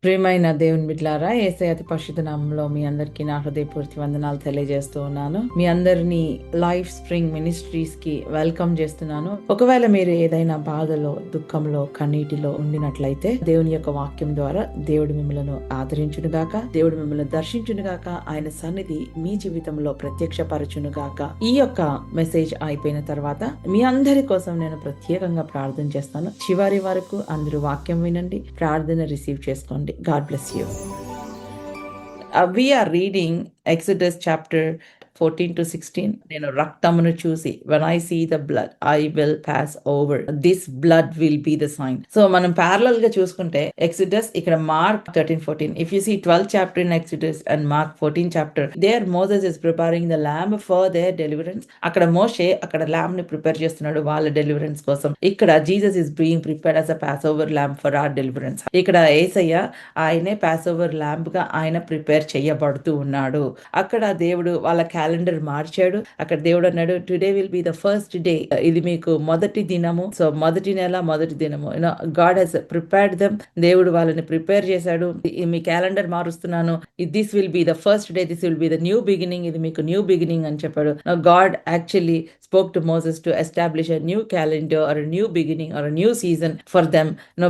ప్రియమైన దేవుని బిడ్డలారా, యేసయ్య అతి పరిశుద్ధ నామములో మీ అందరికీ నా హృదయపూర్తి వందనాలు తెలియజేస్తూ ఉన్నాను. మీ అందరినీ లైఫ్ స్ప్రింగ్ మినిస్ట్రీస్ కి వెల్కమ్ చేస్తున్నాను. ఒకవేళ మీరు ఏదైనా బాధలో, దుఃఖంలో, కన్నీటిలో ఉండినట్లయితే దేవుని యొక్క వాక్యం ద్వారా దేవుడు మిమ్మల్ని ఆదరించును గాక, దేవుడు మిమ్మల్ని దర్శించును గాక, ఆయన సన్నిధి మీ జీవితంలో ప్రత్యక్షపరచును గాక. ఈ యొక్క మెసేజ్ అయిపోయిన తర్వాత మీ అందరి కోసం నేను ప్రత్యేకంగా ప్రార్థన చేస్తాను. చివరి వరకు అందరూ వాక్యం వినండి, ప్రార్థన రిసీవ్ చేసుకోండి. God bless you. We are reading Exodus chapter 14 to 16. నేను రక్తమును చూసి, when I see the blood I will pass over, this blood will be the sign. So మనం parallel గా చూసుకుంటే ఎక్సిడస్, ఇక్కడ mark 13-14. If you see 12th chapter in Exodus and Mark 14th chapter, there Moses is preparing the lamb for their deliverance. అక్కడ మోషే అక్కడ lamb ని prepare చేస్తున్నాడు వాళ్ళ deliverance కోసం. ఇక్కడ Jesus is being prepared as a passover lamb for our deliverance. ఇక్కడ యేసయ్య ఆయనే passover lamb గా ఆయన ప్రిపేర్ చేయబడుతూ ఉన్నాడు. అక్కడ దేవుడు వాళ్ళ క్యాలెండర్ మార్చాడు. అక్కడ దేవుడు అన్నాడు, today will be the first day, ఇది మీకు మొదటి దినము. సో మొదటి నెల మొదటి దినము. God has prepared them. దేవుడు వాళ్ళని ప్రిపేర్ చేశాడు. మీ క్యాలెండర్ మారుస్తున్నాను, this will be the first day, this will be the new beginning, ఇది మీకు న్యూ బిగినింగ్ అని చెప్పాడు. God actually spoke to Moses to establish a new calendar or a new beginning or a new season for them,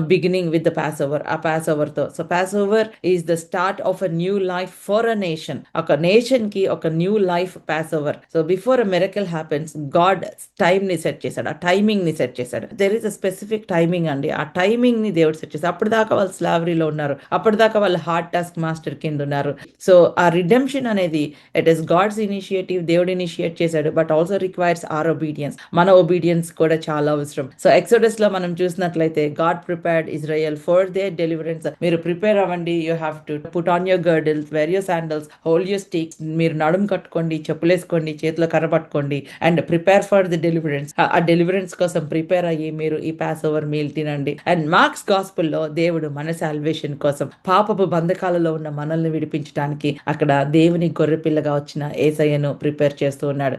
beginning with the Passover, a Passover తో. So Passover is the start of a new life for a nation. ఒక nation కి ఒక new life Passover. So before a miracle happens, God time ని set చేశాడు, ఆ timing ని set చేశాడు. There is a specific timing అండి. ఆ టైమింగ్ ని దేవుడు సెట్ చేశాడు. అప్పటిదాకా వాళ్ళు స్లావరీలో ఉన్నారు, అప్పటిదాకా వాళ్ళు హార్డ్ టాస్క్ మాస్టర్ కింద ఉన్నారు. సో ఆ రిడెంప్షన్ అనేది ఇట్ ఇస్ గాడ్స్ ఇనిషియేటివ్, దేవుడు ఇనిషియేట్ చేశాడు. But also requires our obedience, మన ఒబీడియన్స్ కూడా చాలా అవసరం. సో ఎక్సోడస్ లో మనం చూసినట్లయితే God prepared Israel for their deliverance. మీరు ప్రిపేర్ అవ్వండి, you have to put on your girdles, wear your sandals, hold your sticks. మీరు నడుము కట్టుకోండి, చెప్పులేసుకోండి, చేతిలో కర్ర పట్టుకోండి, and prepare for the deliverance. ఆ డెలివరెన్స్ కోసం ప్రిపేర్ అయ్యి మీరు ఈ పాస్ ఓవర్ మీల్ తినండి. అండ్ మార్క్స్ గాస్పుల్ లో దేవుడు మన సాల్వేషన్ కోసం, పాపపు బంధకాలలో ఉన్న మనల్ని విడిపించడానికి అక్కడ దేవుని గొర్రెపిల్లగా వచ్చిన యేసయ్యను ప్రిపేర్ చేస్తూ ఉన్నాడు.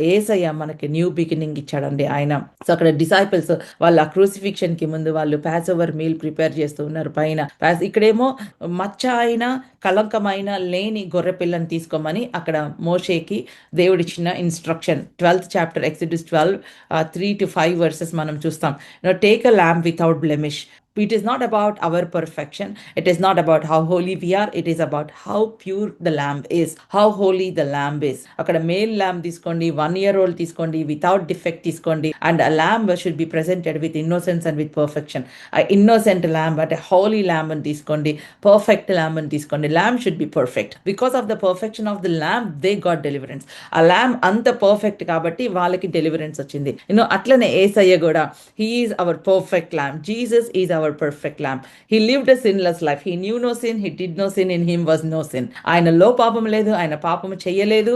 యేసయ్య మనకి న్యూ బిగినింగ్ ఇచ్చాడండి ఆయన. సో అక్కడ డిసైపుల్స్ వాళ్ళ క్రూసిఫిక్షన్ కి ముందు వాళ్ళు పాస్ ఓవర్ మీల్ ప్రిపేర్ చేస్తూ ఉన్నారు పైన. ఇక్కడేమో మచ్చ అయిన కలంకమైన లేని గొర్రె పిల్లని తీసుకోమని అక్కడ మోషేకి దేవుడిచ్చిన instruction. 12th chapter Exodus 12 3 to 5 verses మనం చూస్తాం. Take a lamb without blemish. It is not about our perfection. It is not about how holy we are. It is about how pure the lamb is, how holy the lamb is. అక్కడ male lamb తీసుకోండి, 1 year old తీసుకోండి, without defect తీసుకోండి. And a lamb should be presented with innocence and with perfection. A innocent lamb, but a holy lamb అని తీసుకోండి, perfect lamb అని తీసుకోండి. Lamb should be perfect. Because of the perfection of the lamb, they got deliverance. ఆ lamb అంత perfect కాబట్టి వాళ్ళకి deliverance వచ్చింది. అట్లనే యేసయ్య కూడా, he is our perfect lamb. Jesus is our perfect lamb. He lived a sinless life. He knew no sin. He did no sin. In him was no sin. ఆయనలో పాపం లేదు, ఆయన పాపము చెయ్యలేదు,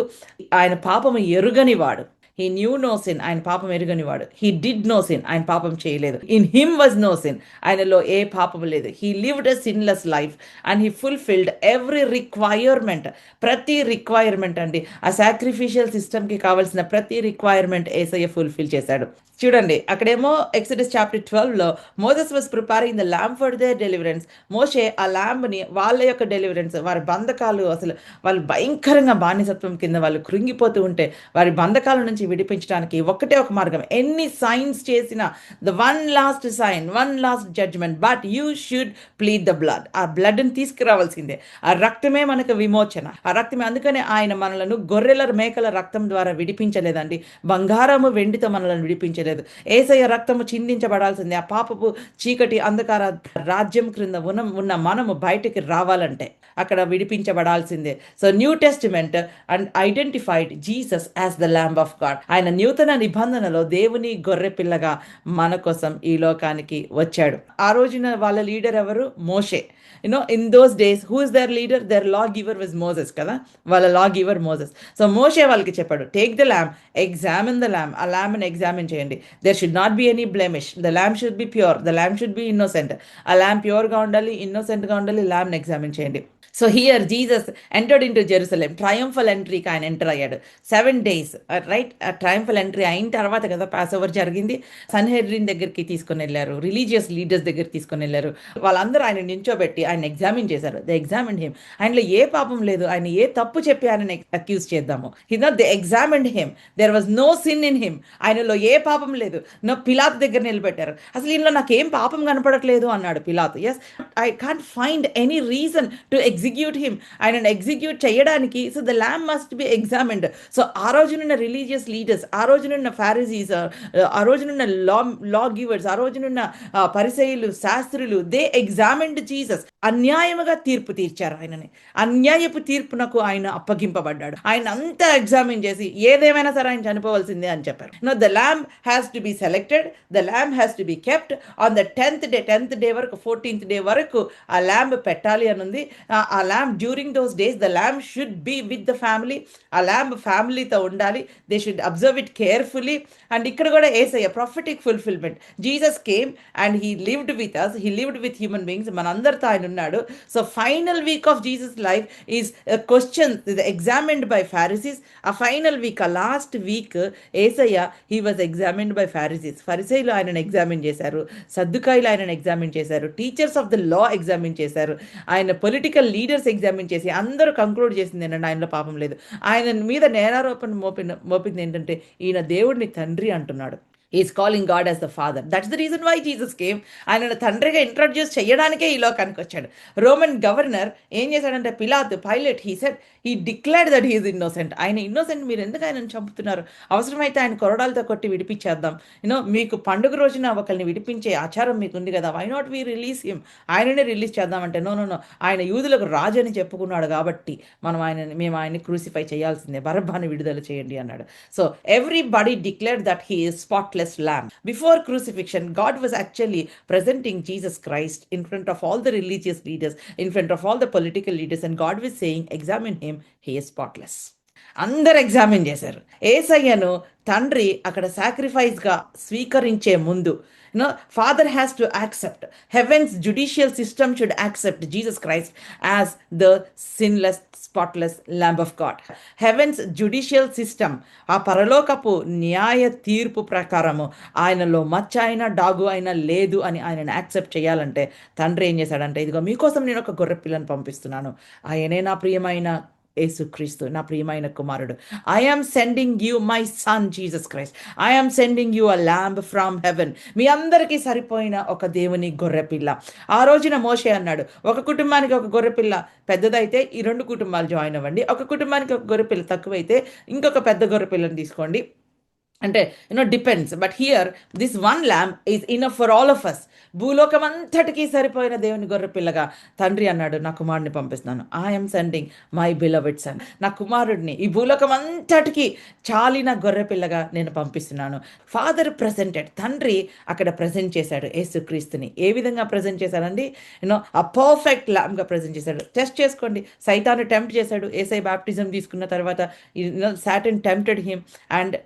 ఆయన పాపము ఎరుగని వాడు. He knew no sin. ఆయన పాపం ఎరుగనివాడు. He did no sin. ఆయన పాపం చేయలేదు. In him was no sin. ఆయనలో ఏ పాపం లేదు. He lived a sinless life and he fulfilled every requirement. ప్రతి రిక్వైర్మెంట్ అండి, ఆ సాక్రిఫిషియల్ సిస్టమ్ కి కావాల్సిన ప్రతి రిక్వైర్మెంట్ యేసయ్య ఫుల్ఫిల్ చేశాడు. చూడండి అక్కడేమో ఎక్సోడస్ చాప్టర్ 12 లో Moses was preparing the lamb for their deliverance. మోషే ఆ ల్యాంబ్ ని వాళ్ళ యొక్క డెలివరెన్స్, వారి బంధకాలు, అసలు వాళ్ళు భయంకరంగా బానిసత్వం కింద వాళ్ళు కృంగిపోతూ ఉంటే వారి బంధకాల నుంచి విడిపించడానికి ఒకటే ఒక మార్గం. ఎన్ని సైన్స్ చేసినా, the one last sign, one last judgement, but you should plead the blood. ఆ బ్లడ్ ని తీసుకురావాల్సిందే. ఆ రక్తమే మనకు విమోచన. ఆ రక్తమే. అందుకనే ఆయన మనలను గొర్రెల మేకల రక్తం ద్వారా విడిపించలేదండి, బంగారము వెండితో మనలను విడిపించలేదు. యేసయ్య రక్తము చిందించబడాల్సిందే. ఆ పాపపు చీకటి అంధకార రాజ్యం క్రింద ఉన్న మనము బయటికి రావాలంటే అక్కడ విడిపించబడాల్సిందే. So new testament and identified Jesus as the lamb of God. ఆయన నూతన నిబంధనలో దేవుని గొర్రె పిల్లగా మన కోసం ఈ లోకానికి వచ్చాడు. ఆ రోజున వాళ్ళ లీడర్ ఎవరు? మోషే. in those days, who is their leader? Their lawgiver was Moses కదా, వాళ్ళ lawgiver Moses. సో మోషే వాళ్ళకి చెప్పాడు, take the lamb, examine the lamb. ఆ lamb ని ఎగ్జామిన్ చేయండి. there should not be any blemish. the lamb should be pure. the lamb should be innocent. ఆ lamb pure గా ఉండాలి, ఇన్నోసెంట్ గా ఉండాలి. lamb ని ఎగ్జామిన్ చేయండి. So here Jesus entered into Jerusalem, triumphal ఎంట్రీకి ఆయన ఎంటర్ అయ్యాడు. 7 days, రైట్? ట్రయంఫల్ ఎంట్రీ అయిన తర్వాత కదా పాస్ ఓవర్ జరిగింది. సన్హెడ్రిన్ దగ్గరికి తీసుకొని వెళ్ళారు, రిలీజియస్ లీడర్స్ దగ్గరికి తీసుకొని వెళ్ళారు. వాళ్ళందరూ ఆయన నించోబెట్టి ఆయన ఎగ్జామిన్ చేశారు. They examine him. ఆయనలో ఏ పాపం లేదు, ఆయన ఏ తప్పు చెప్పి ఆయన అక్యూజ్ చేద్దాము. They examined him, there was no sin in him. ఆయనలో ఏ పాపం లేదు. పిలాతు దగ్గర నిలబెట్టారు. అసలు ఈయనలో నాకేం పాపం కనపడట్లేదు అన్నాడు పిలాతు. Yes, I can't find any reason to execute him. ఆయనను ఎగ్జిక్యూట్ చేయడానికి so the lamb must be examined. So ఆ రోజునున్న రిలీజియస్ లీడర్స్, ఆ రోజునున్న ఫారిజీస్, ఆ రోజునున్న లా గివర్స్, ఆ రోజునున్న పరిసయ్యులు, శాస్త్రులు, దే ఎగ్జామిన్డ్ జీసస్. అన్యాయముగా తీర్పు తీర్చారు ఆయనని. అన్యాయపు తీర్పునకు ఆయన అప్పగింపబడ్డాడు. ఆయన అంతా ఎగ్జామిన్ చేసి ఏదేమైనా సరే ఆయన చనిపోవాల్సిందే అని చెప్పారు. The lamb has to be selected, the lamb has to be kept on the 10th day వరకు, 14th డే వరకు ఆ ల్యాంబ్ పెట్టాలి అని ఉంది. ఆ lamb during those days the lamb should be with the family. ఆ ల్యాంబ్ ఫ్యామిలీతో ఉండాలి. They should observe it carefully. And ఇక్కడ కూడా Yesayya prophetic fulfilment. Jesus came and he lived with us, he lived with human beings. మనందరితో ఆయన ఉన్నాడు. So final week of Jesus life is question examined by Pharisees. ఆ final week, ఆ last week Yesayya he was examined by Pharisees. ఫరిసైలు ఆయనను examine చేశారు, సద్దుకాయిలు ఆయనను examine చేశారు, teachers of the law examine చేశారు, ఆయన పొలిటికల్ లీడర్స్ ఎగ్జామిన్ చేసి అందరూ కంక్లూడ్ చేసింది ఏంటంటే ఆయనలో పాపం లేదు. ఆయన మీద నేరారోపణ మోపింది ఏంటంటే ఈయన దేవుడిని తండ్రి అంటున్నాడు. Is calling God as the father. That's the reason why Jesus came. ఆయనను తండ్రిగా ఇంట్రడ్యూస్ చేయడానికే ఈ లోకానికి వచ్చాడు. రోమన్ గవర్నర్ ఏం చేశాడంటే Pilate he said, he declared that he is innocent. ఆయన ఇన్నోసెంట్, మీరు ఎందుకు ఆయనను చంపుతున్నారు? అవసరమైతే ఆయన కొరడాలతో కొట్టి విడిపించేద్దాం. మీకు పండుగ రోజున ఒకరిని విడిపించే ఆచారం మీకు ఉంది కదా, why not we release him? ఆయననే రిలీజ్ చేద్దామంటే నో, ఆయన యూదులకు రాజు అని చెప్పుకున్నాడు కాబట్టి మేము ఆయన్ని క్రూసిఫై చేయాల్సిందే, బరబ్బాని విడుదల చేయండి అన్నాడు. So everybody declared that he is spotless lamb. Before crucifixion, God was actually presenting Jesus Christ in front of all the religious leaders, in front of all the political leaders, and God was saying, examine him, he is spotless. అందరు examine చేశారు. ఏసయ్యను తండ్రి అక్కడ సాక్రిఫైస్గా స్వీకరించే ముందు father has to accept, heavens judicial system should accept Jesus Christ as the sinless spotless lamb of God. Heavens judicial system, ఆ పరలోకపు న్యాయ తీర్పు ప్రకారము ఆయనలో మచ్చ అయినా డాగు అయినా లేదు అని ఆయనను యాక్సెప్ట్ చేయాలంటే తండ్రి ఏం చేశాడంటే, ఇదిగో మీకోసం నేను ఒక గొర్రె పిల్లను పంపిస్తున్నాను, ఆయనే నా ప్రియమైన యేసుక్రీస్తు, నా ప్రియమైన కుమారుడు. I am sending you my son Jesus Christ, I am sending you a lamb from heaven. మీ అందరికీ సరిపోయిన ఒక దేవుని గొర్రెపిల్ల. ఆ రోజున మోషే అన్నాడు, ఒక కుటుంబానికి ఒక గొర్రెపిల్ల పెద్దదైతే ఈ 2 కుటుంబాలు జాయిన్ అవ్వండి, ఒక కుటుంబానికి ఒక గొర్రెపిల్ల తక్కువైతే ఇంకొక పెద్ద గొర్రెపిల్లని తీసుకోండి. అంటే depends. But here this one lamb is enough for all of us. భూలోకం అంతటికీ సరిపోయిన దేవుని గొర్రె పిల్లగా తండ్రి అన్నాడు, నా కుమారుడిని పంపిస్తున్నాను. I'm sending my beloved son. నా కుమారుడిని ఈ భూలోకం అంతటికి చాలిన గొర్రె పిల్లగా నేను పంపిస్తున్నాను. ఫాదర్ ప్రెజెంటెడ్, తండ్రి అక్కడ ప్రజెంట్ చేశాడు యేసుక్రీస్తుని. ఏ విధంగా ప్రజెంట్ చేశాడండి? ఆ పర్ఫెక్ట్ ల్యాంబ్గా ప్రజెంట్ చేశాడు. టెస్ట్ చేసుకోండి. సైతాను టెంప్ట్ చేశాడు. ఏసై బాప్టిజం తీసుకున్న తర్వాత Satan tempted him and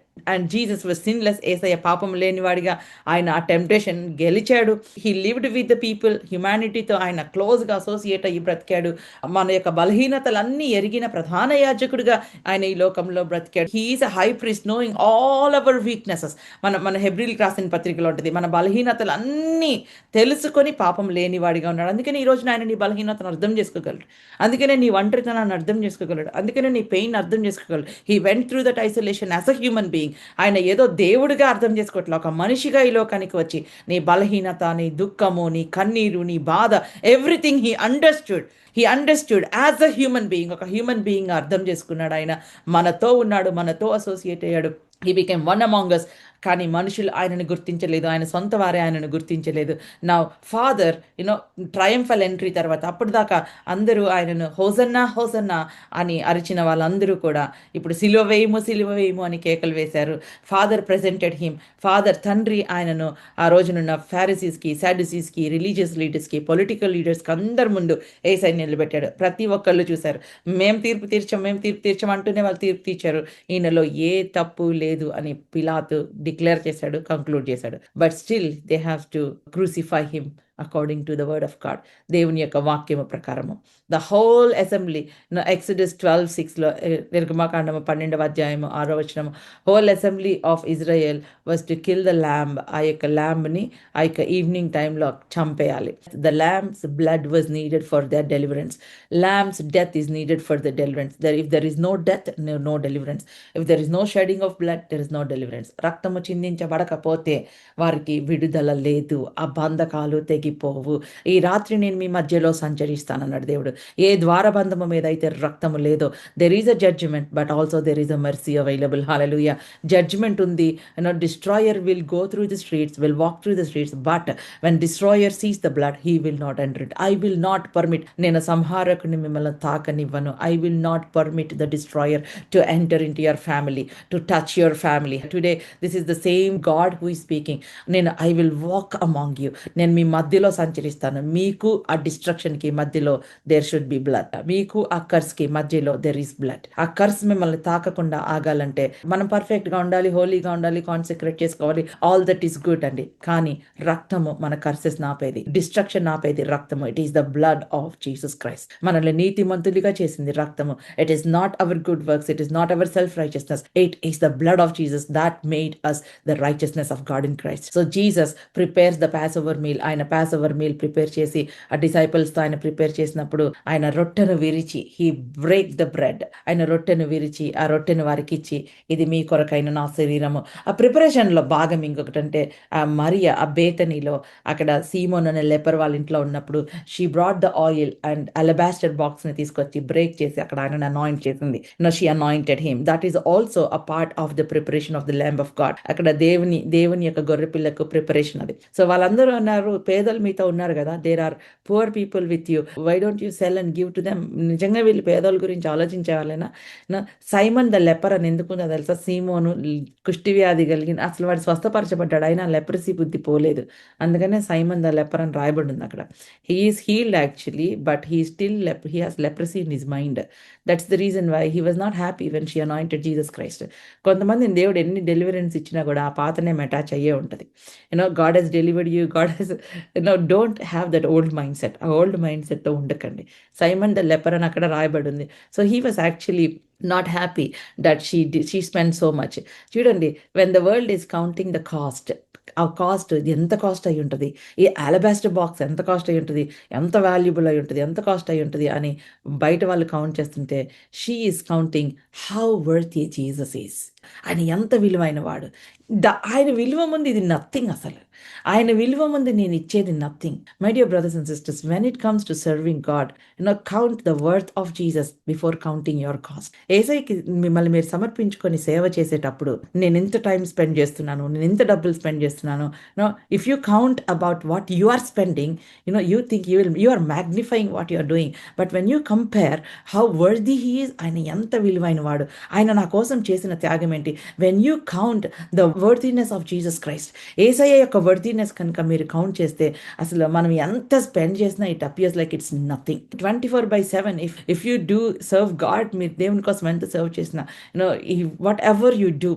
Jesus was sinless. Yesayya పాపం లేనివాడిగా ఆయన ఆ టెంప్టేషన్ గెలిచాడు. He lived with the people, హ్యుమానిటీతో ఆయన క్లోజ్గా అసోసియేట్ అయ్యి బ్రతికాడు. మన యొక్క బలహీనతలన్నీ ఎరిగిన ప్రధాన యాజకుడిగా ఆయన ఈ లోకంలో బ్రతికాడు. He is a high priest knowing all our weaknesses. మన హెబ్రీల్కి రాసిన పత్రికలో ఉంటుంది, మన బలహీనతలు అన్నీ తెలుసుకొని పాపం లేనివాడిగా ఉన్నాడు. అందుకని ఈ రోజున ఆయన నీ బలహీనతను అర్థం చేసుకోగలడు, అందుకనే నీ ఒంటరితనాన్ని అర్థం చేసుకోగలడు, అందుకనే నీ పెయిన్ అర్థం చేసుకోగలడు. He went through that isolation as a human being. ఆయన ఏదో దేవుడిగా అర్థం చేసుకోవట్లే, ఒక మనిషిగా ఈ లోకానికి వచ్చి నీ బలహీనత, నీ దుఃఖము, నీ కన్నీరు, నీ బాధ, everything he understood as a human being. ఒక హ్యూమన్ బీయింగ్ అర్థం చేసుకున్నాడు. ఆయన మనతో ఉన్నాడు, మనతో అసోసియేట్ అయ్యాడు. He became one among us. కానీ మనుషులు ఆయనను గుర్తించలేదు, ఆయన సొంత వారే ఆయనను గుర్తించలేదు. నా ఫాదర్ ట్రయంఫల్ ఎంట్రీ తర్వాత అప్పుడు దాకా అందరూ ఆయనను హోసన్నా హోసన్నా అని అరిచిన వాళ్ళందరూ కూడా ఇప్పుడు సిలువ వేయము అని కేకలు వేశారు. Father presented him. తండ్రి ఆయనను ఆ రోజునున్న ఫారిసీస్కి, సాడ్యూసీస్కి, రిలీజియస్ లీడర్స్కి, పొలిటికల్ లీడర్స్కి అందరి ముందు ఏసైని నిలబెట్టాడు. ప్రతి ఒక్కళ్ళు చూశారు. మేము తీర్పు తీర్చాం అంటూనే వాళ్ళు తీర్పు తీర్చారు. ఈయనలో ఏ తప్పు లేదు అని పిలాతు డిక్లేర్ చేశాడు, కంక్లూడ్ చేశాడు. But still they have to crucify him according to the word of God. దేవుని యొక్క వాక్యము ప్రకారము ద హోల్ అసెంబ్లీ ఎక్సడస్ 12:6లో నిర్గమాకాండము 12వ అధ్యాయము 6వ వచనము whole assembly of Israel was to kill the lamb. ఆ యొక్క ల్యాంబ్ని ఆ యొక్క ఈవినింగ్ టైంలో చంపేయాలి. The lamb's blood was needed for their deliverance. Lamb's death is needed for the deliverance. If there is no death, no deliverance. If there is no shedding of blood, there is no deliverance. రక్తము చిందించబడకపోతే వారికి విడుదల లేదు. ఆ బంధకాలు తెగిపోవు. ఈ రాత్రి నేను మీ మధ్యలో సంచరిస్తానన్నాడు దేవుడు. ఏ ద్వారబంధము మీద అయితే రక్తము లేదో, there is a judgement, but also there is a mercy available. Hallelujah. Judgement ఉంది. Destroyer will go through the streets, will walk through the streets, but when destroyer sees the blood, he will not enter it. I will not permit. నేను సంహారకుని మిమ్మల్ని తాకనివ్వను. I will not permit the destroyer to enter into your family, to touch your family. Today, this is the same God who is speaking. నేను I will walk among you. నేను మీ మధ్యలో సంచరిస్తాను. మీకు ఆ డిస్ట్రక్షన్కి మధ్యలో there should be blood. మీకు ఆ కర్స్కి మధ్యలో there is blood. ఆ కర్స్ మిమ్మల్ని తాకకుండా ఆగాలంటే మనం పర్ఫెక్ట్గా ఉండాలి, హోలీగా ఉండాలి, కాన్సెక్రేట్ చేసుకోవాలి. ఆల్ దట్ ఈస్ గుడ్ అండి. కానీ రక్తము మన కర్సెస్ నాపేది, డిస్ట్రక్షన్ నాపేది రక్తము. It is the blood of Jesus Christ. మనల్ని నీతిమంతులుగా చేసింది రక్తము. It is not our good works, it is not our self righteousness. It is the blood of Jesus that made us the righteousness of God in Christ. So Jesus prepares the Passover meal. ఆయన Passover meal prepare చేసి ఆ డిసైపుల్స్తో ఆయన prepare చేసినప్పుడు ఆయన రొట్టెను విరిచి he break the bread. ఆయన రొట్టెను విరిచి ఆ రొట్టెను వారికి ఇచ్చి ఇది మీ కొరకైన నా శరీరము. ఆ ప్రిపరేషన్లో భాగం ఇంకొకటంటే ఆ మరియా ఆ బేతనీలో అక్కడ సీమోన్ అనే లెపర్ వాళ్ళ ఇంట్లో ఉన్నప్పుడు she brought the oil and Alabaster box ని తీసుకొచ్చి బ్రేక్ చేసి అక్కడ ఆయన అనాయింట్ చేసింది. She anointed him. That is also a part of the preparation of the lamb of God. అక్కడ దేవుని యొక్క గొర్రె పిల్లకు ప్రిపరేషన్ అది. సో వాళ్ళందరూ అన్నారు, పేదలు మీతో ఉన్నారు కదా, there are poor people with you, why don't you sell and give to them. నిజంగా వీళ్ళు పేదల గురించి ఆలోచించే వాళ్ళైనా. సైమన్ ద లెపర్ అని ఎందుకుందో తెలుసా? సీమోను కుష్టి వ్యాధి కలిగిన, అసలు వాడు స్వస్థపరచబడ్డాడు, అయినా లెపరసీ బుద్ధి పోలేదు. అందుకనే సైమన్ ద లెపర్ అని రాయబడి ఉంది అక్కడ. He is healed actually, but he still he has leprosy in his mind. That's the reason why he was not happy when she anointed Jesus Christ. కొంతమంది దేవుడు ఎన్ని డెలివరెన్స్ ఇచ్చినా కూడా ఆ పాతనే అటాచ్ అయ్యే ఉంటుంది. God has delivered you, God has don't have that old mind set. ఆ old mind సెట్తో ఉండకండి. సైమన్ ద లెపర్ అని అక్కడ రాయబడి ఉంది. So he was actually not happy that she spent so much. చూడండి, when the world is counting the cost, ఆ cost ఎంత కాస్ట్ అయి ఉంటుంది, ఈ అలబాస్టర్ బాక్స్ ఎంత కాస్ట్ అయి ఉంటుంది, ఎంత వాల్యుబుల్ అయి ఉంటుంది, ఎంత కాస్ట్ అయి ఉంటుంది అని బయట వాళ్ళు కౌంట్ చేస్తుంటే she is counting how worthy Jesus is. ఆయన ఎంత విలువైన వాడు. ఆయన విలువ ముందు ఇది నథింగ్. అసలు ఆయన విలువ ముందు నేను ఇచ్చేది nothing. My dear brothers and sisters, when it comes to serving God, count the worth of Jesus before counting your cost. ఏసైకి మిమ్మల్ని మీరు సమర్పించుకొని సేవ చేసేటప్పుడు నేను ఎంత టైం స్పెండ్ చేస్తున్నాను, నేను ఎంత డబ్బులు స్పెండ్ చేస్తున్నాను, if you count about what you are spending, you think you are magnifying what you are doing. But when you compare how worthy he is, ఆయన ఎంత విలువైన వాడు, ఆయన నా కోసం చేసిన త్యాగం ఏంటి. When you count the worthiness of Jesus Christ, Yesayya యొక్క వర్తీనెస్ కనుక మీరు కౌంట్ చేస్తే అసలు మనం ఎంత స్పెండ్ చేసినా it appears like it's nothing. 24/7 if you do serve God, మీరు దేవుని కోసం ఎంత సర్వ్ చేసినా, whatever you do,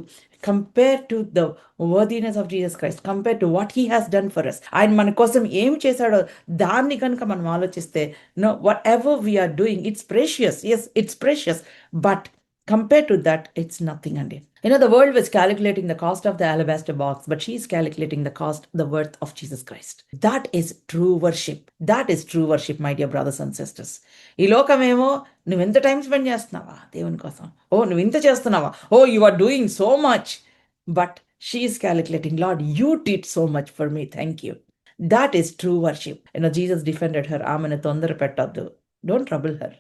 compare to the worthiness of Jesus Christ, compare to what he has done for us, ఆయన మన కోసం ఏం చేశాడో దాన్ని కనుక మనం ఆలోచిస్తే, whatever we're doing it's precious. Yes, it's precious, but compared to that, it's nothing. And the world was calculating the cost of the alabaster box, but she's calculating the cost, the worth of Jesus Christ. That is true worship. That is true worship, my dear brothers and sisters. ఈ లోకమేమో నువ్వు ఎంత time spend చేస్తున్నావా దేవుని కోసం, నువ్వు ఇంత చేస్తున్నావా, you are doing so much, but she is calculating, Lord, you did so much for me, thank you. That is true worship. Jesus defended her. ఆమెను తొందర పెట్టద్దు. Don't trouble her,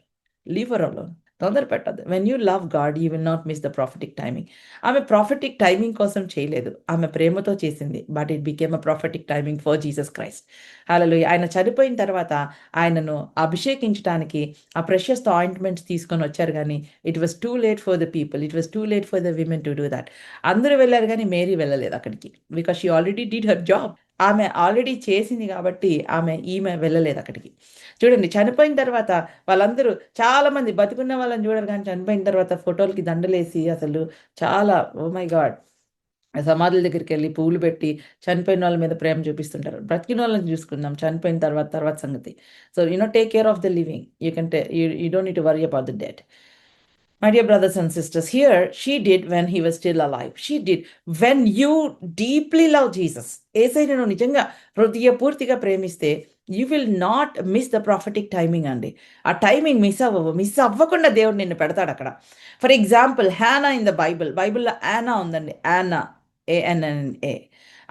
leave her alone. తొందర పెట్టద్దు. When you love God you will not miss the prophetic timing. ఆమె prophetic timing కోసం చేయలేదు, ఆమె ప్రేమతో చేసింది. But it became a prophetic timing for Jesus Christ. Hallelujah. ఆయన చనిపోయిన తర్వాత ఆయనను అభిషేకించడానికి ఆ ప్రెషియస్ ఆయింట్మెంట్స్ తీసుకొని వచ్చారు, కానీ it was too late for the people, it was too late for the women to do that. అందరూ వెళ్ళారు కానీ మేరీ వెళ్ళలేదు అక్కడికి, because she already did her job. ఆమె ఆల్రెడీ చేసింది కాబట్టి ఈమె వెళ్ళలేదు అక్కడికి. చూడండి, చనిపోయిన తర్వాత వాళ్ళందరూ చాలా మంది బతుకున్న వాళ్ళని చూడరు, కానీ చనిపోయిన తర్వాత ఫోటోలకి దండలేసి అసలు చాలా, ఓ మై గాడ్, సమాధుల దగ్గరికెళ్ళి పువ్వులు పెట్టి చనిపోయిన వాళ్ళ మీద ప్రేమ చూపిస్తుంటారు. బ్రతికిన వాళ్ళని చూసుకుందాం. చనిపోయిన తర్వాత సంగతి. So, take care of the living. You don't need to worry about the dead. My dear brothers and sisters, here she did when he was still alive. She did when you deeply love Jesus. ఏసైనా నువ్వు నిజంగా హృదయపూర్తిగా ప్రేమిస్తే you will not miss the prophetic timing అండి. ఆ timing miss అవ్వకుండా దేవుడు నిన్ను పెడతాడు అక్కడ. For example హ్యానా in the బైబిల్లో యానా ఉందండి. యానా, ANNA.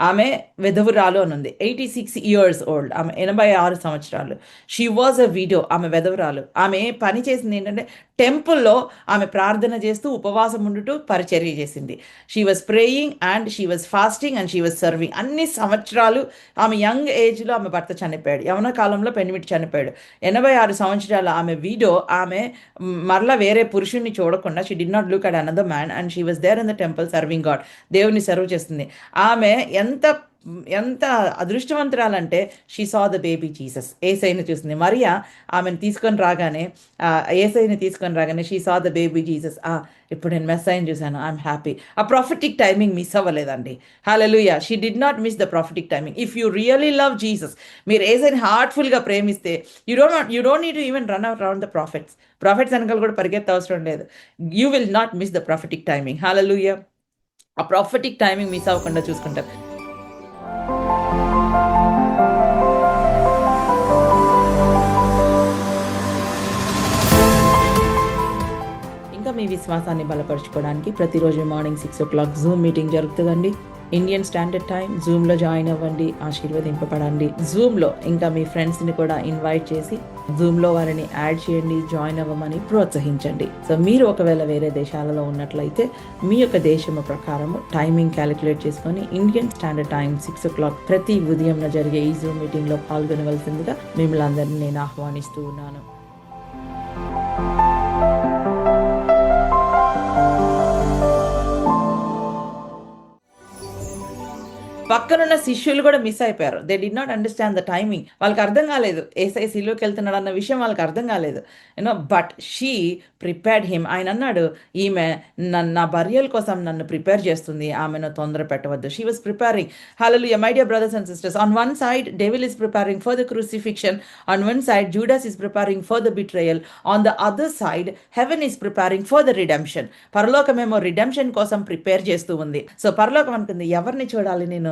ఆమె విధవురాలు అని ఉంది. 86 years old. ఆమె 86 సంవత్సరాలు. She was a widow. ఆమె విధవురాలు. ఆమె పని చేసింది ఏంటంటే టెంపుల్లో ఆమె ప్రార్థన చేస్తూ ఉపవాసం ఉండుతూ పరిచర్య చేసింది. She was praying and she was fasting and she was serving. అన్ని సంవత్సరాలు ఆమె యంగ్ ఏజ్లో ఆమె భర్త చనిపోయాడు. యవన కాలంలో పెనిమిటి చనిపోయాడు. 86 సంవత్సరాలు ఆమె విడో. ఆమె మరలా వేరే పురుషుణ్ణి చూడకుండా she did not look at another man and she was there in the temple serving God. దేవుని సర్వ్ చేస్తుంది. ఆమె ఎంత ఎంత అదృష్టవంతురాలంటే she saw the baby Jesus. ఏసైని చూసింది. మరియా ఆమెను తీసుకొని రాగానే ఏసైని తీసుకొని రాగానే she saw the baby Jesus. ఇప్పుడు నేను మెస్సైని చూశాను, ఐఎమ్ హ్యాపీ. ఆ ప్రాఫిటిక్ టైమింగ్ మిస్ అవ్వలేదండి. Hallelujah. She did not miss the prophetic timing. If you really love Jesus, మీరు ఏసైని హార్ట్ఫుల్గా ప్రేమిస్తే you don't need to even run around the prophets వెనకాల కూడా పరిగెత్త అవసరం లేదు. You will not miss the prophetic timing. Hallelujah. ఆ ప్రాఫిటిక్ టైమింగ్ మిస్ అవ్వకుండా చూసుకుంటారు. ఇంకా మీ విశ్వాసాన్ని బలపరుచుకోవడానికి ప్రతిరోజు మార్నింగ్ 6 o'clock జూమ్ మీటింగ్ జరుగుతుందండి. Indian standard time. జూమ్లో జాయిన్ అవ్వండి, ఆశీర్వదింపబడండి. జూమ్లో ఇంకా మీ ఫ్రెండ్స్ని కూడా ఇన్వైట్ చేసి జూమ్లో వారిని యాడ్ చేయండి, జాయిన్ అవ్వమని ప్రోత్సహించండి. సో మీరు ఒకవేళ వేరే దేశాలలో ఉన్నట్లయితే మీ యొక్క దేశము ప్రకారము టైమింగ్ క్యాలిక్యులేట్ చేసుకొని ఇండియన్ స్టాండర్డ్ టైం 6 o'clock ప్రతి ఉదయంలో జరిగే ఈ జూమ్ మీటింగ్లో పాల్గొనవలసిందిగా మిమ్మల్ని అందరినీ నేను ఆహ్వానిస్తూ ఉన్నాను. పక్కనున్న శిష్యులు కూడా మిస్ అయిపోయారు. They did not understand the timing. వాళ్ళకి అర్థం కాలేదు ఏసై సిలువకి వెళ్తున్నాడు అన్న విషయం వాళ్ళకి అర్థం కాలేదు. But she prepared him. ఆయన అన్నాడు, ఈమె నా బరియల్ కోసం నన్ను ప్రిపేర్ చేస్తుంది, ఆమెను తొందర పెట్టవద్దు. She was preparing. Hallelujah. My dear brothers and sisters, on one side devil is preparing for the crucifixion, on one side Judas is preparing for the betrayal, on the other side heaven is preparing for the redemption. పరలోకమేమో redemption కోసం prepare చేస్తూ ఉంది. So పరలోకం అనుకుంది, ఎవరిని చూడాలి నేను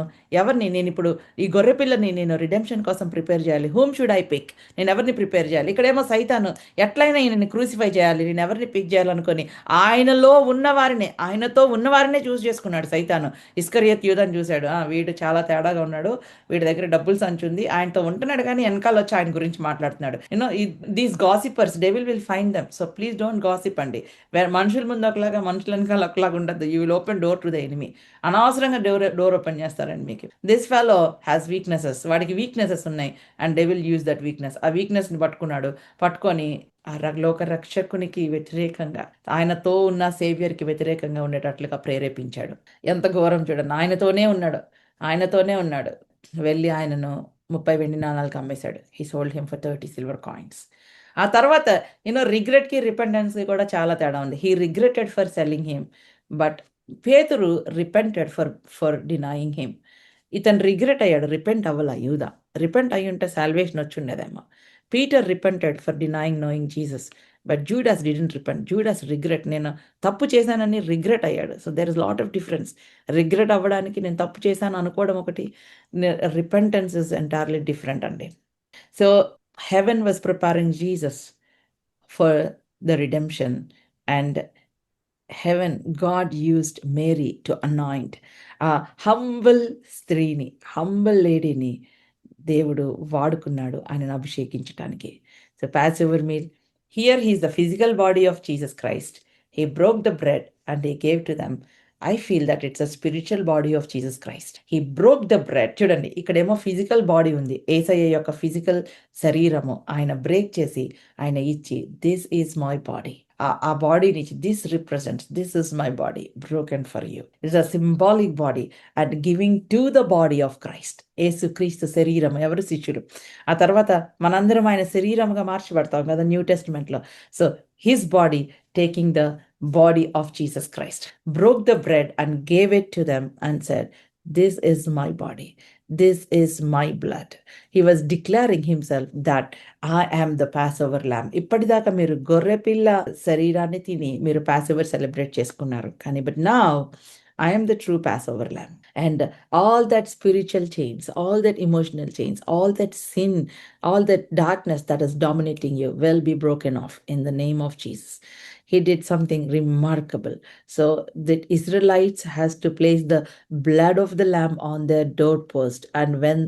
ఇప్పుడు ఈ గొర్రె పిల్లని నేను రిడెంప్షన్ కోసం ప్రిపేర్ చేయాలి. Whom should I pick? నేను ఎవరిని ప్రిపేర్ చేయాలి? ఇక్కడేమో సైతాను ఎట్లయినా ఈయనని క్రూసిఫై చేయాలి, నేను ఎవరిని పిక్ చేయాలనుకొని ఆయనతో ఉన్నవారినే చూస్ చేసుకున్నాడు సైతాను. ఇస్కరియత్ యూదాను చూశాడు. వీడు చాలా తేడాగా ఉన్నాడు, వీడి దగ్గర డబ్బులు సంచి ఉంది, ఆయనతో ఉంటున్నాడు కానీ వెనకాల వచ్చి ఆయన గురించి మాట్లాడుతున్నాడు. These gossipers devil will find them. So please don't gossip అండి. మనుషుల ముందు ఒకలాగా మనుషుల వెనకాల ఒకలాగా ఉండద్దు. You will open door to the enemy. అనవసరంగా డోర్ ఓపెన్ చేస్తారండి మీకు. This fellow has weaknesses. వాడికి వీక్నెసెస్ ఉన్నాయి and they will use that weakness. ఆ వీక్నెస్ని పట్టుకొని ఆ లోక రక్షకునికి వ్యతిరేకంగా, ఆయనతో ఉన్న సేవియర్కి వ్యతిరేకంగా ఉండేటట్లుగా ప్రేరేపించాడు. ఎంత ఘోరం చూడండి. ఆయనతోనే ఉన్నాడు. వెళ్ళి ఆయనను 30 వెండి నాణాలకు అమ్మేశాడు. He sold him for 30 silver coins. ఆ తర్వాత రిగ్రెట్కి రిపెంటెన్స్కి కూడా చాలా తేడా ఉంది. He regretted for selling him, but పేతురు రిపెంటెడ్ ఫర్ డినయింగ్ హిమ్. ఇతను రిగ్రెట్ అయ్యాడు, రిపెంట్ అవ్వాల. యూదా రిపెంట్ అయ్యి ఉంటే సాల్వేషన్ వచ్చి ఉండేదేమో. Peter repented for denying knowing Jesus, but Judas didn't repent. Judas regret, నేను తప్పు చేశానని రిగ్రెట్ అయ్యాడు. So there is lot of difference. Regret అవ్వడానికి నేను తప్పు చేశాను అనుకోవడం ఒకటి, రిపెంటెన్స్ ఇస్ ఎంటైర్లీ డిఫరెంట్ అండి. So heaven was preparing Jesus for the redemption and heaven, God used Mary to anoint ఆ హంబుల్ స్త్రీని, హంబుల్ లేడీని దేవుడు వాడుకున్నాడు ఆయనను అభిషేకించటానికి. So passover meal, here he's the physical body of Jesus Christ. He broke the bread and he gave to them. I feel that it's a spiritual body of Jesus Christ. He broke the bread. చూడండి, ఇక్కడేమో physical body ఉంది, ఏసయ్య యొక్క physical శరీరము ఆయన break చేసి ఆయన ఇచ్చి, this is my body. ఆ బాడీని ఇచ్చి, this represents, this is my body broken for you. It's a symbolic body and giving to the body of Christ. యేసు క్రీస్తు శరీరం. ఎవరు? శిష్యుడు. ఆ తర్వాత మనందరం ఆయన శరీరంగా మార్చబడతాం కదా న్యూ టెస్టిమెంట్లో. So his body taking the body of Jesus Christ, broke the bread and gave it to them and said, "This is my body. This is my blood." He was declaring himself that I am the Passover lamb. ఇప్పటిదాకా మీరు గొర్రె పిల్ల శరీరాన్ని తిని మీరు Passover celebrate చేసుకున్నారు. కానీ but now I am the true Passover lamb. And all that spiritual chains, all that emotional chains, all that sin, all that darkness that is dominating you will be broken off in the name of Jesus. He did something remarkable. So the Israelites has to place the blood of the lamb on their doorpost. And when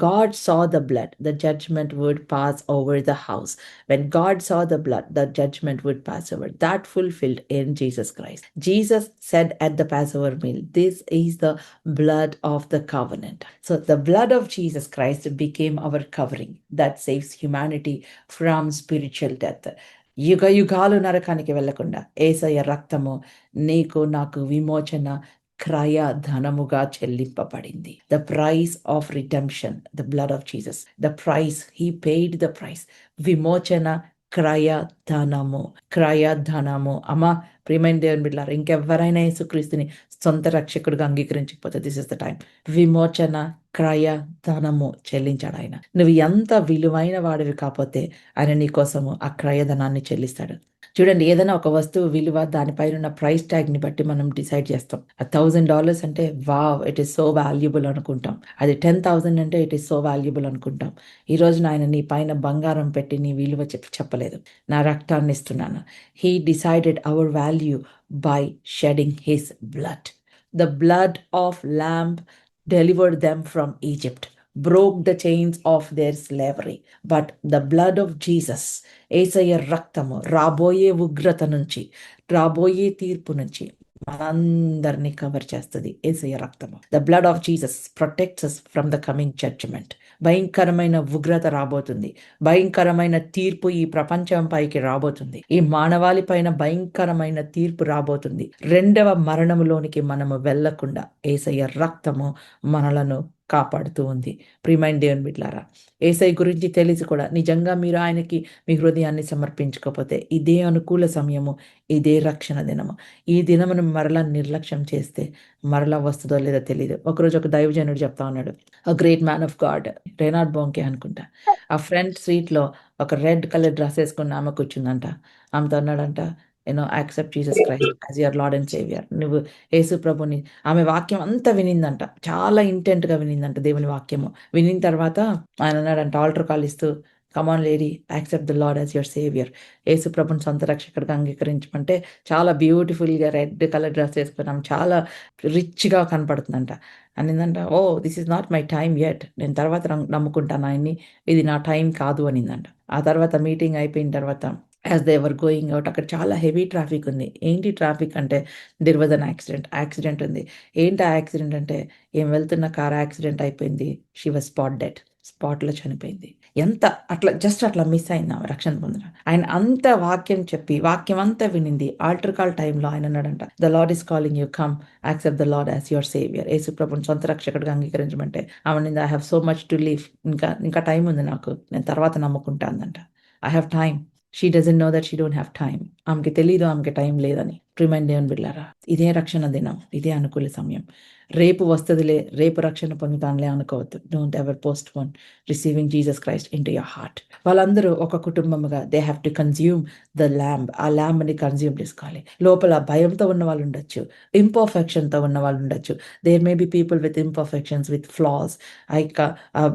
God saw the blood, the judgment would pass over the house. When God saw the blood, the judgment would pass over. That fulfilled in Jesus Christ. Jesus said at the Passover meal, "This is the blood of the covenant." So the blood of Jesus Christ became our covering that saves humanity from spiritual death. యుగ యుగాలు నరకానికి వెళ్లకుండా యేసయ్య రక్తము నీకు నాకు విమోచన క్రయ ధనముగా చెల్లింపబడింది. The price of redemption, the blood of Jesus, the price, he paid the price. విమోచన క్రయ ధనము. అమ్మా ప్రియమైన దేవుని బిడ్డలారా, ఇంకెవరైనా యేసుక్రీస్తుని సొంత రక్షకుడిగా అంగీకరించకపోతే దిస్ ఇస్ ద టైం. విమోచన క్రయ ధనము చెల్లించాడు ఆయన. నువ్వు ఎంత విలువైన వాడివి కాకపోతే ఆయన నీ కోసము ఆ క్రయధనాన్ని చెల్లిస్తాడు. చూడండి, ఏదైనా ఒక వస్తువు విలువ దానిపైన ఉన్న ప్రైస్ ట్యాగ్ ని బట్టి మనం డిసైడ్ చేస్తాం. $1,000 అంటే wow, it is so valuable అనుకుంటాం. అది 10,000 అంటే ఇట్ ఈస్ సో వాల్యుబుల్ అనుకుంటాం. ఈ రోజున ఆయన నీ పైన బంగారం పెట్టి నీ విలువ చెప్పలేదు. నా రక్తాన్ని ఇస్తున్నాను. He decided our value by shedding his blood. The blood of lamb delivered them from Egypt, broke the chains of their slavery. But the blood of Jesus, యేసయ్య రక్తము, రాబోయే ఉగ్రత నుంచి, రాబోయే తీర్పు నుంచి మనందరినీ కవర్ చేస్తుంది యేసయ్య రక్తము. The blood of Jesus protects us from the coming judgement. భయంకరమైన ఉగ్రత రాబోతుంది. భయంకరమైన తీర్పు ఈ ప్రపంచం పైకి రాబోతుంది. ఈ మానవాళి పైన భయంకరమైన తీర్పు రాబోతుంది. రెండవ మరణములోనికి మనము వెళ్లకుండా యేసయ్య రక్తము మనలను కాపాడుతూ ఉంది. ప్రియమైన దేవుని బిడ్డలారా, యేసయ్య గురించి తెలిసి కూడా నిజంగా మీరు ఆయనకి మీ హృదయాన్ని సమర్పించకపోతే ఇదే అనుకూల సమయము, ఇదే రక్షణ దినము. ఈ దినమును మరలా నిర్లక్ష్యం చేస్తే మరలా వస్తుందో లేదో తెలియదు. ఒకరోజు ఒక దైవజనుడు చెప్తా ఉన్నాడు, a great man of God, Reinhard Bonnke అనుకుంటా, ఆ ఫ్రంట్ సీట్ లో ఒక రెడ్ కలర్ డ్రెస్ వేసుకున్న ఆమె కూర్చుందంట. ఆమెతో అన్నాడంట, accept Jesus Christ as your lord and saviour. నువ్వు యేసు ప్రభుని, ఆమె వాక్యం అంతా వినిందంట, చాలా ఇంటెంట్ గా వినిందంట దేవుని వాక్యము. వినిన తర్వాత ఆయన అన్నాడంట, ఆల్టర్ కాల్ ఇస్తూ, come on lady, accept the lord as your saviour. యేసు ప్రభుని సొంత రక్షకుడిగా అంగీకరించమంటే చాలా బ్యూటిఫుల్ గా రెడ్ కలర్ డ్రెస్ వేసుకున్నాం, చాలా రిచ్ గా కనపడుతుందంట. అనిందంట, oh this is not my time yet, నేను తర్వాత నమ్ముకుంటాను ఆయన్ని, ఇది నా టైం కాదు అనిందంట. ఆ తర్వాత మీటింగ్ అయిపోయిన తర్వాత as they were going out, అక్కడ చాలా హెవీ ట్రాఫిక్ ఉంది. ఏంటి ట్రాఫిక్ అంటే, దెర్ వాజ్ అన్ యాక్సిడెంట్ ఉంది. ఏంటి ఆ యాక్సిడెంట్ అంటే, ఏం వెళ్తున్న కార్ యాక్సిడెంట్ అయిపోయింది. షీ వాజ్ స్పాట్లో చనిపోయింది. ఎంత అట్లా మిస్ అయింది ఆమె రక్షణ పొందడం. ఆయన అంత వాక్యం చెప్పి, వాక్యం అంతా వినింది. ఆల్టర్ కాల్ టైంలో ఆయన అన్నాడంట, the lord is calling you, come accept the lord as your saviour. యేసు ప్రభుని సొంత రక్షకుడిగా అంగీకరించమంటే ఆమె, I have so much to leave, ఇంకా టైం ఉంది నాకు, నేను తర్వాత నమ్ముకుంటానంట. I have time. She doesn't know that she don't have time. ఆమెకి తెలీదు ఆమెకి టైం లేదని. ప్రియమైన దేవుని బిడ్డలారా, ఇదే రక్షణ దినం, ఇదే అనుకూల సమయం. రేపు వస్తుందిలే, రేపు రక్షణ పొందుతానులే అనుకోవద్దు. Don't ever post receiving Jesus Christ into your heart. వాళ్ళందరూ ఒక కుటుంబముగా they have to consume the lamb. ఆ ల్యాంబ్ని కన్జ్యూమ్ చేసుకోవాలి. లోపల భయంతో ఉన్న వాళ్ళు ఉండొచ్చు, ఇంపర్ఫెక్షన్తో ఉన్న వాళ్ళు ఉండొచ్చు. There may be people with imperfections, with flaws,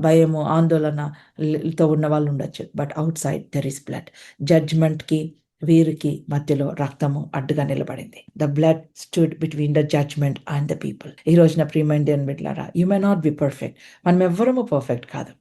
భయము, ఆందోళనతో ఉన్న వాళ్ళు ఉండొచ్చు. But outside there is blood. జడ్జ్మెంట్కి వీరికి మధ్యలో రక్తము అడ్డుగా నిలబడింది. The blood stood between the judgment and the people. ఈ రోజున ప్రియమైన దేవుని బిడ్డలారా, you may not be perfect. మనం ఎవ్వరము పర్ఫెక్ట్ కాదు.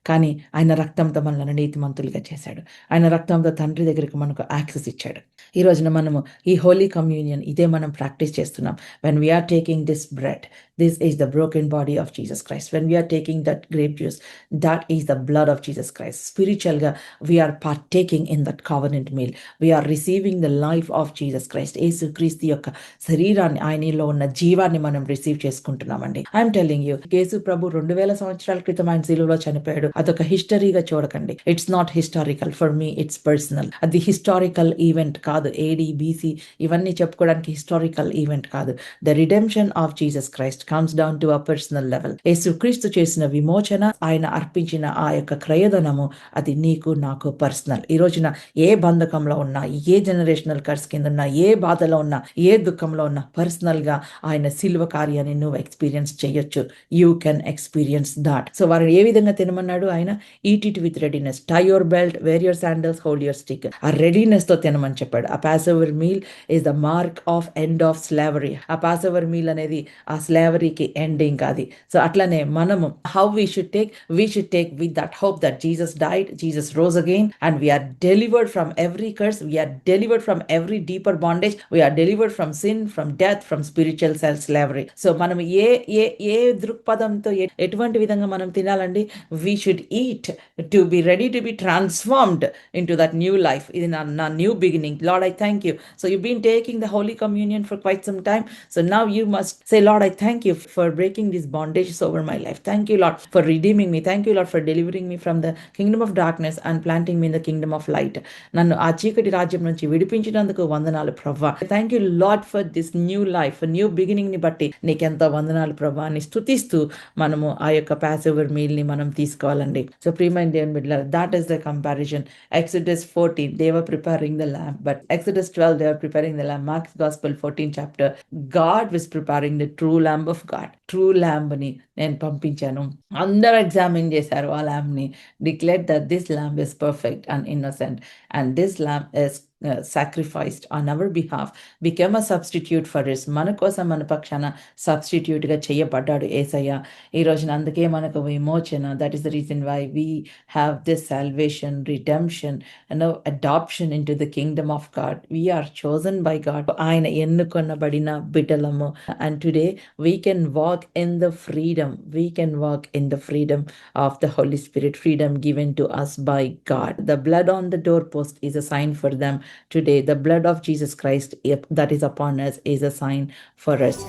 కానీ ఆయన రక్తంతో మనల్ని నీతిమంతులుగా చేశాడు. ఆయన రక్తంతో తండ్రి దగ్గరికి మనకు యాక్సెస్ ఇచ్చాడు. ఈ రోజున మనము ఈ హోలీ కమ్యూనియన్ ఇదే మనం ప్రాక్టీస్ చేస్తున్నాం. When we're taking this bread, this is the broken body of Jesus Christ. When we're taking that grape juice, that is the blood of Jesus Christ. స్పిరిచువల్గా we're partaking in that covenant meal. We're receiving the life of Jesus Christ. యేసు క్రీస్తు యొక్క శరీరాన్ని, ఆయనలో ఉన్న జీవాన్ని మనం receive చేసుకుంటున్నామండి. ఐఎమ్ టెల్లింగ్ యూ, యేసు ప్రభు 2000 సంవత్సరాల క్రితం ఆయన శిలువలో చనిపోయాడు. అదొక హిస్టరీగా చూడకండి. It's not historical for me, it's personal. అది హిస్టారికల్ ఈవెంట్ కాదు. ఏడి బీసీ ఇవన్నీ చెప్పుకోవడానికి హిస్టారికల్ ఈవెంట్ కాదు. The redemption of Jesus Christ comes down to a personal level. యేసుక్రీస్తు చేసిన విమోచన, ఆయన అర్పించిన ఆ యొక్క క్రయధనము, అది నీకు నాకు పర్సనల్. ఈ రోజున ఏ బంధకంలో ఉన్నా, ఏ జనరేషనల్ కర్స్ కింద ఉన్నా, ఏ బాధలో ఉన్నా, ఏ దుఃఖంలో ఉన్నా, పర్సనల్ గా ఆయన సిల్వ కార్యాన్ని నువ్వు ఎక్స్పీరియన్స్ చేయొచ్చు. You can experience that. So వారు ఏ విధంగా తినమన్నాడు ఆయన? Eat it with readiness, tie your belt, wear your sandals, hold your stick. ఆ రెడీనెస్ తో తినమని చెప్పాడు. ఆ Passover meal is the mark of end of slavery. ఆ పాస్ ఓవర్ మీల్ అనేది ఆ స్లేవరీకి ఎండింగ్ కాదు. సో అట్లనే మనము how we should take with that hope that Jesus died, Jesus rose again, and we are delivered from every curse, we're delivered from every deeper bondage, we're delivered from sin, from death, from spiritual self slavery. So మనం ఏ ఏ ఏ దృక్పథంతో ఎటువంటి విధంగా మనం తినాలండి? We should eat to be ready to be transformed into that new life. ఇది నా new beginning. Lord, I thank you. So you've been taking the Holy Communion for quite some time. So now you must say, Lord, I thank you for breaking these bondages over my life. Thank you, Lord, for redeeming me. Thank you, Lord, for delivering me from the kingdom of darkness and planting me in the kingdom of light. నన్ను ఆ చీకటి రాజ్యం నుంచి విడిపించినందుకు వందనాలు ప్రభా. Thank you lord for this new life, new beginning ని బట్టి నీకెంతో వందనాలు ప్రభా అని స్తుతిస్తూ మనము ఆ యొక్క పాస్ ఓవర్ మీల్ ని మనం తీసుకోవాలండి. సో ప్రియమైన దేవుని బిడ్డలారా, that is the comparison. Exodus 14 they were preparing the lamb, but Exodus 12 they were preparing the lamb. Mark's Gospel 14 chapter, God was preparing the true lamb of God. True lamb ని నేను పంపించాను. అందరూ examine చేశారు ఆ lamb ని. Declare that this lamb is perfect and innocent, and this lamb is sacrificed on our behalf, became a substitute for us. మన కోసం మన పక్షాన సబ్స్టిట్యూట్ గా చేయబడ్డాడు యేసయ్య. ఈ రోజున అందుకే మనకు విమోచన. That is the reason why we have this salvation, redemption, adoption into the kingdom of God. We're chosen by God. ఆయన ఎన్నుకొనబడిన బిడ్డలము. And today we can walk in the freedom, we can walk in the freedom of the Holy Spirit, freedom given to us by God. The blood on the doorpost is a sign for them. Today, the blood of Jesus Christ that is upon us is a sign for us.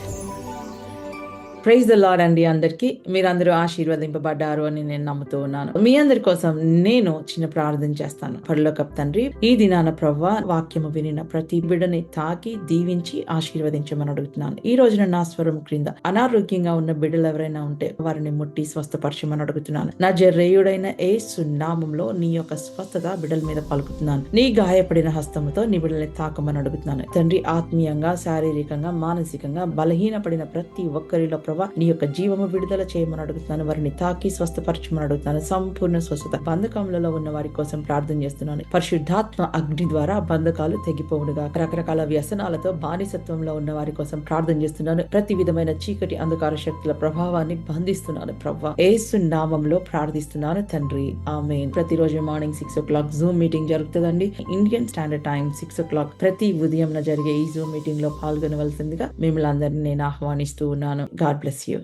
Praise the Lord అండి. అందరికీ మీరందరూ ఆశీర్వదింపబడ్డారు అని నేను నమ్ముతూ ఉన్నాను. మీ అందరి కోసం నేను చిన్న ప్రార్థన చేస్తాను. పరలోకపు తండ్రి, ఈ దినాన ప్రవ్వా వాక్యము వినిన ప్రతి బిడ్డని తాకి దీవించి ఆశీర్వదించమని అడుగుతున్నాను. ఈ రోజున నా స్వరం క్రింద అనారోగ్యంగా ఉన్న బిడ్డలు ఎవరైనా ఉంటే వారిని ముట్టి స్వస్థపరచమని అడుగుతున్నాను. నా జరేయుడైన యేసు నామములో నీ యొక్క స్వస్థత బిడ్డల మీద పలుకుతున్నాను. నీ గాయపడిన హస్తముతో నీ బిడ్డల్ని తాకమని అడుగుతున్నాను. తండ్రి, ఆత్మీయంగా, శారీరకంగా, మానసికంగా బలహీనపడిన ప్రతి ఒక్కరిలో నీ యొక్క జీవము విడుదల చేయమని అడుగుతున్నాను. వారిని తాకి స్వస్థపరచమని అడుగుతున్నాను. సంపూర్ణ స్వస్థత. బంధకంలో ఉన్న వారి కోసం ప్రార్థన చేస్తున్నాను. పరిశుద్ధాత్మ అగ్ని ద్వారా బంధకాలు తెగిపోవునుగా. రకరకాల వ్యసనాలతో బానిసత్వంలో ఉన్న వారి కోసం ప్రార్థన చేస్తున్నాను. ప్రతి విధమైన చీకటి అంధకార శక్తుల ప్రభావాన్ని బంధిస్తున్నాను ప్రవ్వా. యేసు నామంలో ప్రార్థిస్తున్నాను తండ్రి, ఆమేన్. ప్రతిరోజు మార్నింగ్ 6 o'clock జూమ్ మీటింగ్ జరుగుతుందండి. ఇండియన్ స్టాండర్డ్ టైం 6 o'clock ప్రతి ఉదయం జరిగే ఈ జూమ్ మీటింగ్ లో పాల్గొనవలసిందిగా మిమ్మల్ని అందరినీ నేను ఆహ్వానిస్తూ ఉన్నాను. God bless you.